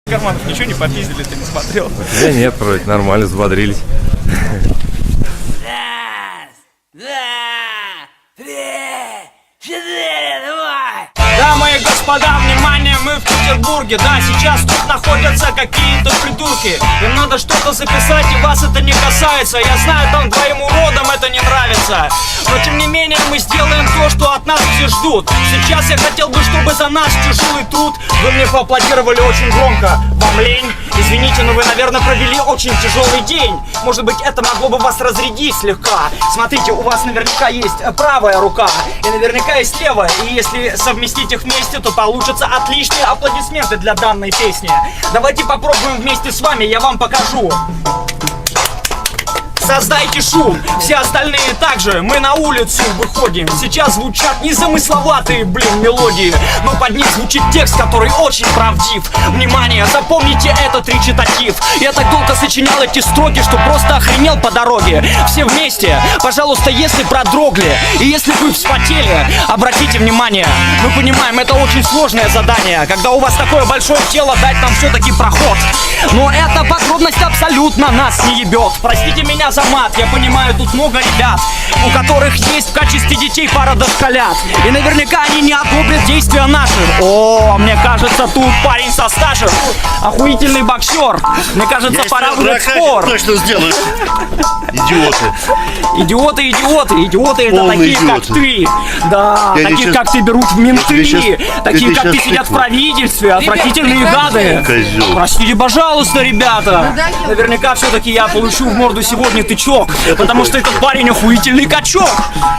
Карманов ничего не попиздили, ты не смотрел? Да нет, вроде нормально, взбодрились. Раз, два, три, четыре, давай! Дамы и господа, внимание, мы в Петербурге. Да, сейчас тут находятся какие-то придурки. Им надо что-то записать, и вас это не касается. Я знаю, там двоим уродам это не нравится. Но тем не менее мы сделаем то, что от нас все ждут. Сейчас я хотел бы, чтобы за наш тяжелый труд вы мне поаплодировали очень громко. Вам лень? Извините, но вы, наверное, провели очень тяжелый день. Может быть, это могло бы вас разрядить слегка. Смотрите, у вас наверняка есть правая рука, и наверняка есть левая. И если совместить их вместе, то получатся отличные аплодисменты для данной песни. Давайте попробуем вместе с вами, я вам покажу. Создайте шум, все остальные также. Мы на улицу выходим. Сейчас звучат незамысловатые, мелодии, но под них звучит текст, который очень правдив. Внимание, запомните этот речитатив. Я так долго сочинял эти строки, что просто охренел по дороге. Все вместе, пожалуйста, если продрогли и если вы вспотели, обратите внимание. Мы понимаем, это очень сложное задание, когда у вас такое большое тело, дать нам все-таки проход. Но эта покорность абсолютно нас не ебет. Простите меня за мат, я понимаю, тут много ребят, у которых есть в качестве детей пара дошколят, и наверняка они не одобрят действия наших. О, мне кажется, тут парень со стажем, охуительный боксер. Мне кажется, пора выдать спор. Точно сделаешь. Идиоты. Идиоты это Полный такие, идиот. как ты. Да, Я таких, сейчас- как ты, берут в менты. сейчас- Такие, я как ты, сейчас сидят в тыкну. правительстве. Отвратительные гады. Козёл. Простите, пожалуйста, ребята. Наверняка все-таки я получу в морду сегодня тычок. Потому что этот парень охуительный качок.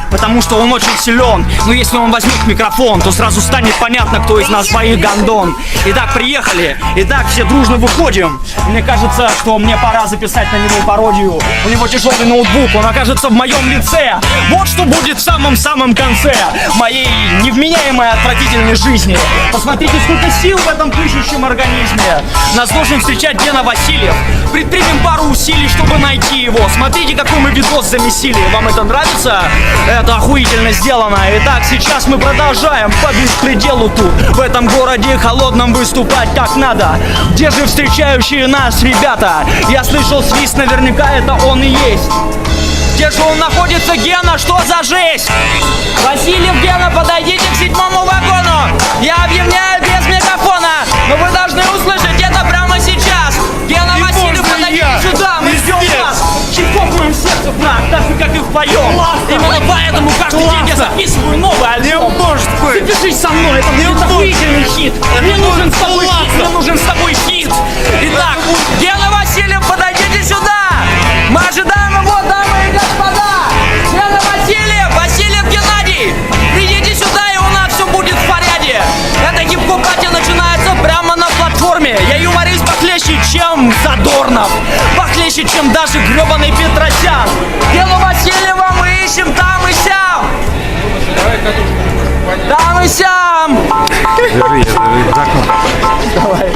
Потому что он очень силен. Но если он возьмет микрофон, то сразу станет понятно, кто из нас двоих гондон. Итак, приехали. Итак, все дружно выходим. Мне кажется, что мне пора записать на него пародию. У него тяжелый ноутбук, он окажется в моем лице. Вот что будет в самом-самом конце моей невменяемой отвратительной жизни. Посмотрите, сколько сил в этом пышущем организме. Нас должен встречать Гена Васильев. Предпримем пару усилий, чтобы найти его. Смотрите, какой мы видос замесили. Вам это нравится? Это охуительно сделано. Итак, сейчас мы продолжаем по беспределу тут, в этом городе холодном, выступать как надо. Где же встречающие нас ребята? Я слышал свист, наверняка это он и есть. Где же он находится, Гена? Что за жесть? Васильев, Гена, подойдите к 7-му вагону. Я объявляю без микрофона, но вы должны услышать это прямо сейчас. Гена, Васильев, подойдите сюда, мы ждем вас. Чекопываем сердце в нас, так же, как и вдвоем. Именно поэтому каждый день я записываю новый альбом. Запишись со мной, это будет охуительный хит. Мне нужен с тобой хит, мне нужен с тобой хит. Итак, Гена Васильев, подойдите сюда. Мы ожидаем его, дамы и господа. Гена Васильев, Васильев Геннадий. Придите сюда, и у нас все будет в порядке. Эта гип-хоп-пати начинается прямо на платформе. Я юморист похлеще, чем Задорнов. Похлеще, чем даже гребаный Петросян. Гену Васильева мы ищем там и сям. Там и сям. Держи, я за окном. Давай.